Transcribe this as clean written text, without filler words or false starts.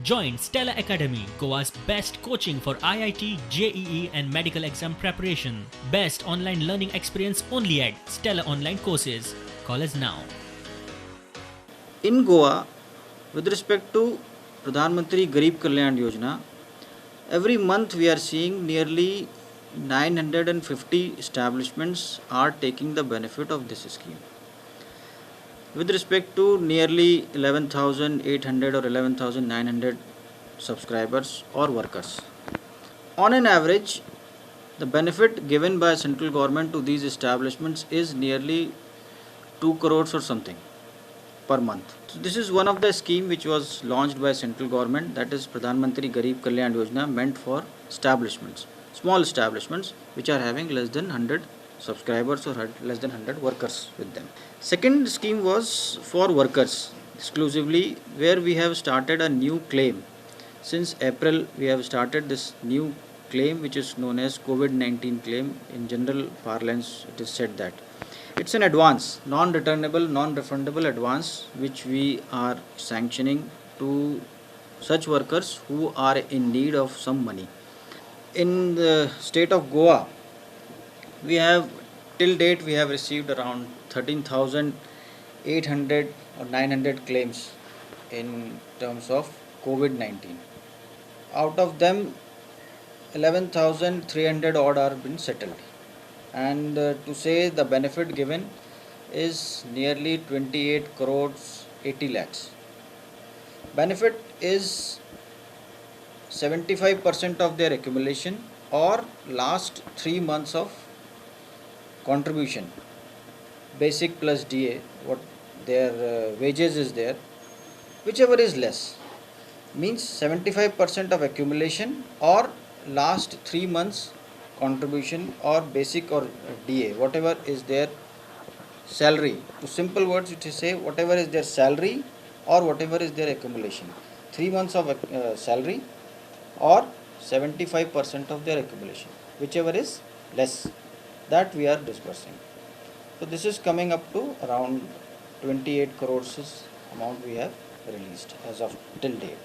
Join Stella Academy, Goa's best coaching for IIT, JEE, and medical exam preparation. Best online learning experience only at Stella Online Courses. Call us now. In Goa, with respect to Pradhan Mantri Garib Kalyan Yojana, every month we are seeing nearly 950 establishments are taking the benefit of this scheme. With respect to nearly 11,800 or 11,900 subscribers or workers. On an average, the benefit given by central government to these establishments is nearly 2 crores or something per month. So this is one of the scheme which was launched by central government, that is Pradhan Mantri Garib Kalyan Yojana, meant for establishments, small establishments which are having less than 100 subscribers or less than 100 workers with them. Second scheme was for workers exclusively, where we have started a new claim. Since April we have started this new claim which is known as COVID-19 claim. In general parlance it is said that it's an advance, non-returnable, non-refundable advance which we are sanctioning to such workers who are in need of some money. In the state of Goa, we have till date we have received around 13,800 or 900 claims in terms of COVID-19. Out of them, 11,300 odd are been settled, and to say the benefit given is nearly 28 crores 80 lakhs. Benefit is 75% of their accumulation or last 3 months of contribution, basic plus DA, what their wages is there, whichever is less, means 75% of accumulation or last 3 months contribution or basic or DA, whatever is their salary. To simple words, it is say whatever is their salary or whatever is their accumulation, 3 months of salary or 75% of their accumulation, whichever is less, that we are disbursing. So this is coming up to around 28 crores amount we have released as of till date.